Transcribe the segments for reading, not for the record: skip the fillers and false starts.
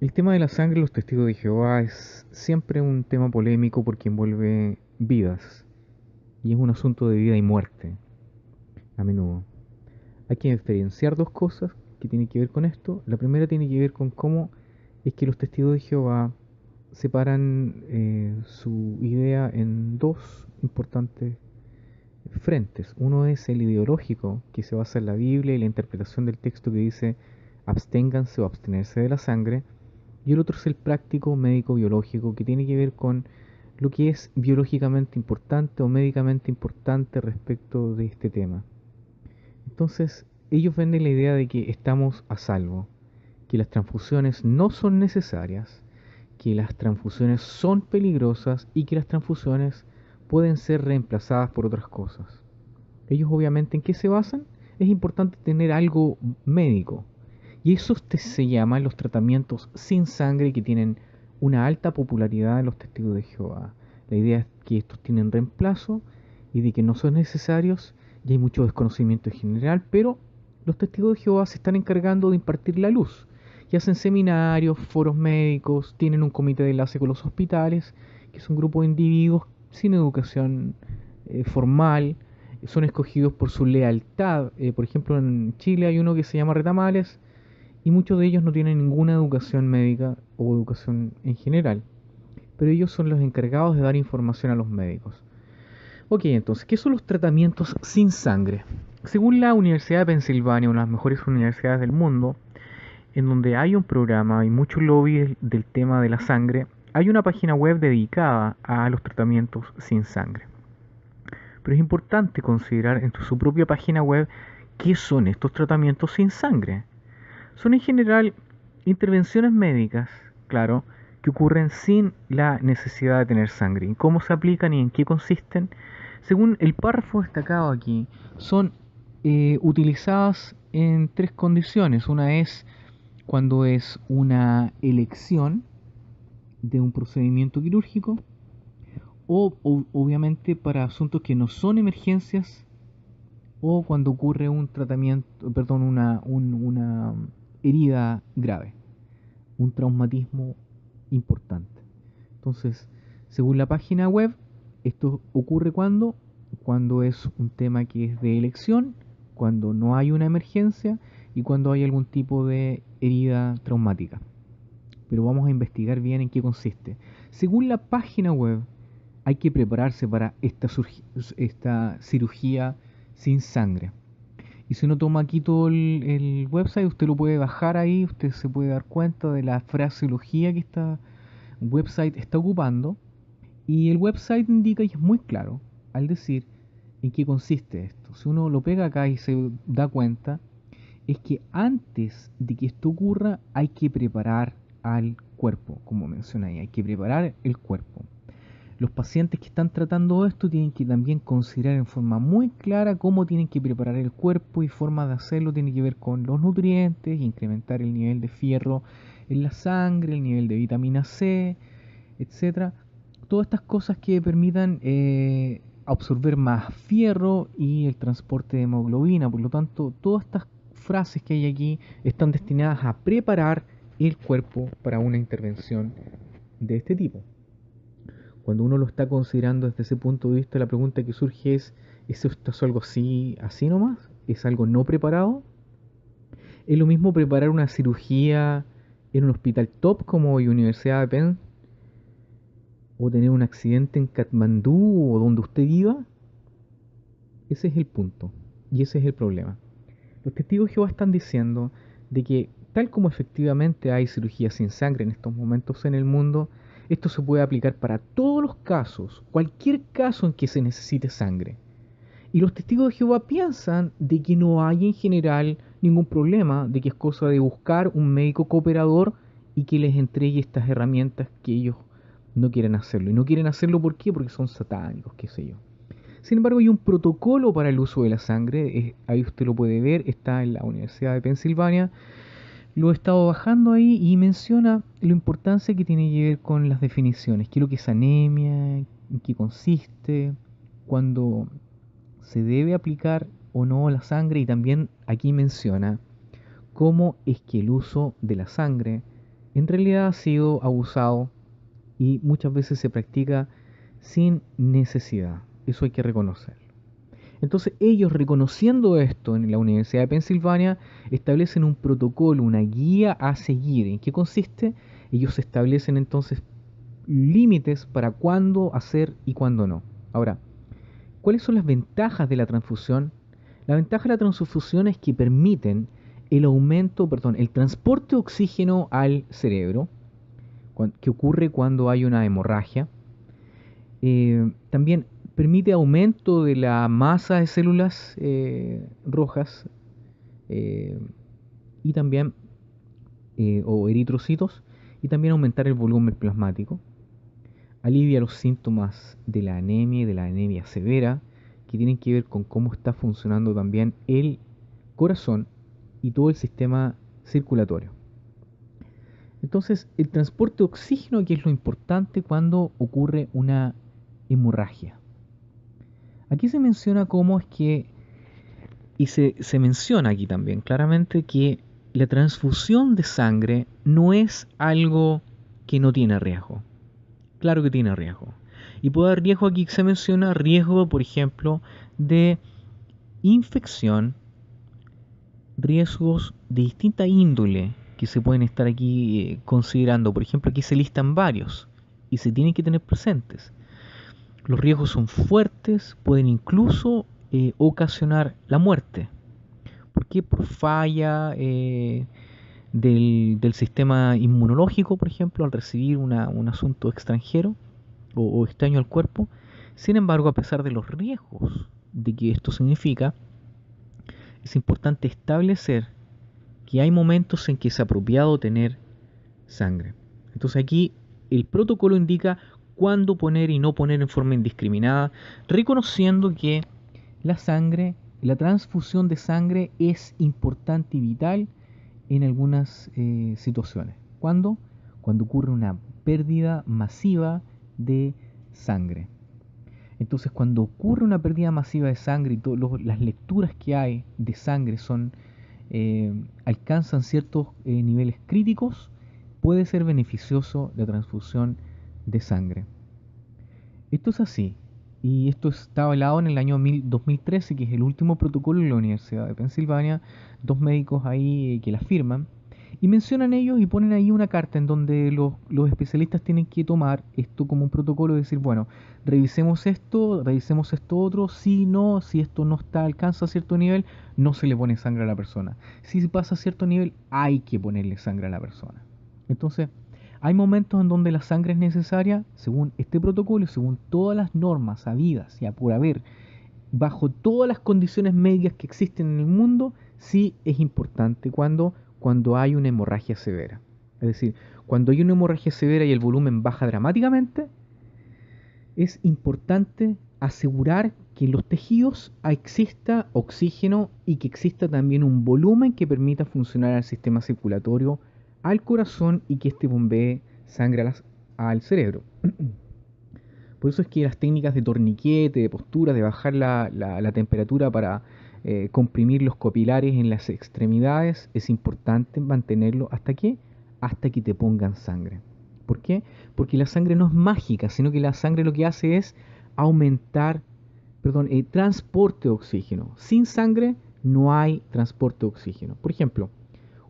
El tema de la sangre de los testigos de Jehová es siempre un tema polémico porque envuelve vidas y es un asunto de vida y muerte a menudo. Hay que diferenciar dos cosas que tienen que ver con esto. La primera tiene que ver con cómo es que los testigos de Jehová separan su idea en dos importantes frentes. Uno es el ideológico, que se basa en la Biblia y la interpretación del texto que dice absténganse o abstenerse de la sangre. Y el otro es el práctico médico-biológico, que tiene que ver con lo que es biológicamente importante o médicamente importante respecto de este tema. Entonces, ellos venden la idea de que estamos a salvo, que las transfusiones no son necesarias, que las transfusiones son peligrosas y que las transfusiones pueden ser reemplazadas por otras cosas. Ellos obviamente, ¿en qué se basan? Es importante tener algo médico. Y eso se llama los tratamientos sin sangre, que tienen una alta popularidad en los testigos de Jehová. La idea es que estos tienen reemplazo y de que no son necesarios, y hay mucho desconocimiento en general, pero los testigos de Jehová se están encargando de impartir la luz. Y hacen seminarios, foros médicos, tienen un comité de enlace con los hospitales, que es un grupo de individuos sin educación formal, son escogidos por su lealtad. Por ejemplo, en Chile hay uno que se llama Retamales, y muchos de ellos no tienen ninguna educación médica o educación en general, pero ellos son los encargados de dar información a los médicos. Ok, entonces, ¿qué son los tratamientos sin sangre? Según la Universidad de Pensilvania, una de las mejores universidades del mundo, en donde hay un programa y mucho lobby del tema de la sangre, hay una página web dedicada a los tratamientos sin sangre. Pero es importante considerar en su propia página web qué son estos tratamientos sin sangre. Son en general intervenciones médicas, claro, que ocurren sin la necesidad de tener sangre. ¿Y cómo se aplican y en qué consisten? Según el párrafo destacado aquí, son utilizadas en tres condiciones. Una es cuando es una elección de un procedimiento quirúrgico, o obviamente para asuntos que no son emergencias, o cuando ocurre un tratamiento, perdón, una herida grave, un traumatismo importante. Entonces, según la página web, esto ocurre cuando es un tema que es de elección, cuando no hay una emergencia y cuando hay algún tipo de herida traumática. Pero vamos a investigar bien en qué consiste. Según la página web, hay que prepararse para esta cirugía sin sangre. Y si uno toma aquí todo el website, usted lo puede bajar ahí, usted se puede dar cuenta de la fraseología que esta website está ocupando. Y el website indica, y es muy claro, al decir en qué consiste esto. Si uno lo pega acá y se da cuenta, es que antes de que esto ocurra hay que preparar al cuerpo, como mencioné ahí, hay que preparar el cuerpo. Los pacientes que están tratando esto tienen que también considerar en forma muy clara cómo tienen que preparar el cuerpo, y forma de hacerlo tiene que ver con los nutrientes, incrementar el nivel de fierro en la sangre, el nivel de vitamina C, etcétera. Todas estas cosas que permitan absorber más fierro y el transporte de hemoglobina. Por lo tanto, todas estas frases que hay aquí están destinadas a preparar el cuerpo para una intervención de este tipo. Cuando uno lo está considerando desde ese punto de vista, la pregunta que surge ¿es esto algo así nomás? ¿Es algo no preparado? ¿Es lo mismo preparar una cirugía en un hospital top como Universidad de Penn, o tener un accidente en Katmandú o donde usted viva? Ese es el punto y ese es el problema. Los testigos de Jehová están diciendo de que tal como efectivamente hay cirugía sin sangre en estos momentos en el mundo, esto se puede aplicar para todos los casos, cualquier caso en que se necesite sangre. Y los testigos de Jehová piensan de que no hay en general ningún problema, de que es cosa de buscar un médico cooperador y que les entregue estas herramientas que ellos no quieren hacerlo. Y no quieren hacerlo ¿por qué? Porque son satánicos, qué sé yo. Sin embargo, hay un protocolo para el uso de la sangre, ahí usted lo puede ver, está en la Universidad de Pensilvania. Lo he estado bajando ahí y menciona la importancia que tiene que ver con las definiciones, qué es lo que es anemia, en qué consiste, cuándo se debe aplicar o no la sangre, y también aquí menciona cómo es que el uso de la sangre en realidad ha sido abusado y muchas veces se practica sin necesidad. Eso hay que reconocerlo. Entonces ellos, reconociendo esto en la Universidad de Pensilvania, establecen un protocolo, una guía a seguir. ¿En qué consiste? Ellos establecen entonces límites para cuándo hacer y cuándo no. Ahora, ¿cuáles son las ventajas de la transfusión? La ventaja de la transfusión es que permiten el transporte de oxígeno al cerebro, que ocurre cuando hay una hemorragia. También permite aumento de la masa de células rojas eh, y también o eritrocitos, y también aumentar el volumen plasmático. Alivia los síntomas de la anemia y de la anemia severa, que tienen que ver con cómo está funcionando también el corazón y todo el sistema circulatorio. Entonces, el transporte de oxígeno, que es lo importante cuando ocurre una hemorragia. Aquí se menciona cómo es que, y se menciona aquí también claramente que la transfusión de sangre no es algo que no tiene riesgo. Claro que tiene riesgo. Y puede haber riesgo, aquí se menciona riesgo, por ejemplo, de infección, riesgos de distinta índole que se pueden estar aquí considerando. Por ejemplo, aquí se listan varios y se tienen que tener presentes. Los riesgos son fuertes, pueden incluso ocasionar la muerte. ¿Por qué? Por falla del sistema inmunológico, por ejemplo, al recibir un asunto extranjero o extraño al cuerpo. Sin embargo, a pesar de los riesgos de que esto significa, es importante establecer que hay momentos en que es apropiado tener sangre. Entonces aquí el protocolo indica cuándo poner y no poner en forma indiscriminada, reconociendo que la sangre, la transfusión de sangre es importante y vital en algunas situaciones. ¿Cuándo? Cuando ocurre una pérdida masiva de sangre. Entonces, cuando ocurre una pérdida masiva de sangre y las lecturas que hay de sangre alcanzan ciertos niveles críticos, puede ser beneficioso la transfusión de sangre. Esto es así, y esto está avalado en el año 2013, que es el último protocolo de la Universidad de Pensilvania, dos médicos ahí que la firman, y mencionan ellos y ponen ahí una carta en donde los especialistas tienen que tomar esto como un protocolo y decir, bueno, revisemos esto otro, si esto no alcanza cierto nivel, no se le pone sangre a la persona. Si pasa a cierto nivel, hay que ponerle sangre a la persona. Entonces, hay momentos en donde la sangre es necesaria, según este protocolo y según todas las normas habidas y por haber, bajo todas las condiciones médicas que existen en el mundo, sí es importante cuando hay una hemorragia severa. Es decir, cuando hay una hemorragia severa y el volumen baja dramáticamente, es importante asegurar que en los tejidos exista oxígeno y que exista también un volumen que permita funcionar al sistema circulatorio, al corazón y que este bombee sangre al cerebro. Por eso es que las técnicas de torniquete, de postura, de bajar la temperatura para comprimir los capilares en las extremidades, es importante mantenerlo hasta que te pongan sangre. ¿Por qué? Porque la sangre no es mágica, sino que la sangre lo que hace es transporte de oxígeno. Sin sangre no hay transporte de oxígeno. Por ejemplo,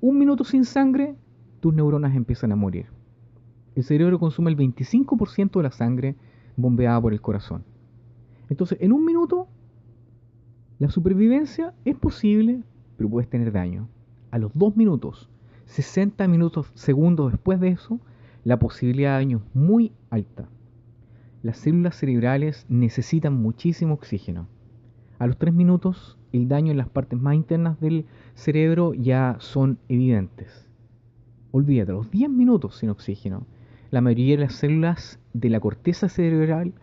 un minuto sin sangre, tus neuronas empiezan a morir. El cerebro consume el 25% de la sangre bombeada por el corazón. Entonces, en un minuto, la supervivencia es posible, pero puedes tener daño. A los 2 minutos, 60 segundos después de eso, la posibilidad de daño es muy alta. Las células cerebrales necesitan muchísimo oxígeno. A los 3 minutos, el daño en las partes más internas del cerebro ya son evidentes. Olvídate, a los 10 minutos sin oxígeno, la mayoría de las células de la corteza cerebral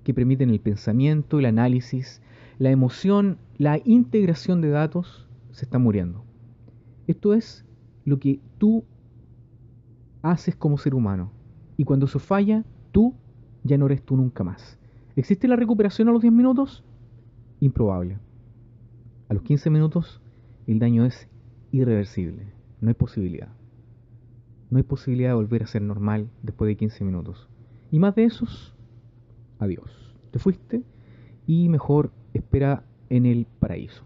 que permiten el pensamiento, el análisis, la emoción, la integración de datos, se está muriendo. Esto es lo que tú haces como ser humano. Y cuando eso falla, tú ya no eres tú nunca más. ¿Existe la recuperación a los 10 minutos? Improbable. A los 15 minutos, el daño es irreversible. No hay posibilidad. No hay posibilidad de volver a ser normal después de 15 minutos. Y más de esos, adiós. Te fuiste y mejor espera en el paraíso.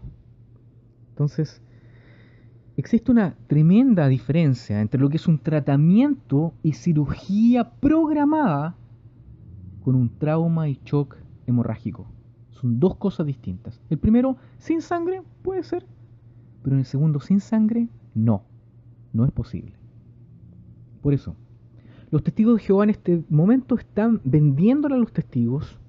Entonces, existe una tremenda diferencia entre lo que es un tratamiento y cirugía programada con un trauma y shock hemorrágico. Son dos cosas distintas. El primero, sin sangre, puede ser, pero en el segundo, sin sangre, no. No es posible. Por eso, los testigos de Jehová en este momento están vendiéndole a los testigos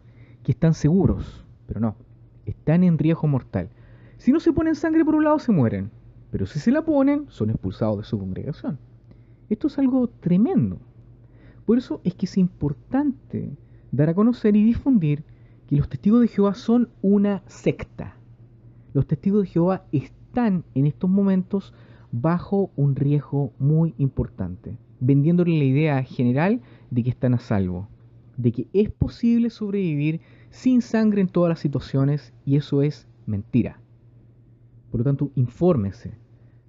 que están seguros, pero no, están en riesgo mortal. Si no se ponen sangre por un lado, se mueren, pero si se la ponen, son expulsados de su congregación. Esto es algo tremendo. Por eso es que es importante dar a conocer y difundir que los testigos de Jehová son una secta. Los testigos de Jehová están en estos momentos bajo un riesgo muy importante, vendiéndole la idea general de que están a salvo, de que es posible sobrevivir sin sangre en todas las situaciones, y eso es mentira. Por lo tanto, infórmese,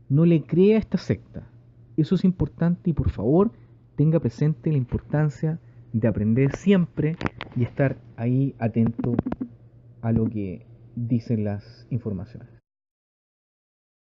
no le crea a esta secta. Eso es importante y por favor tenga presente la importancia de aprender siempre y estar ahí atento a lo que dicen las informaciones.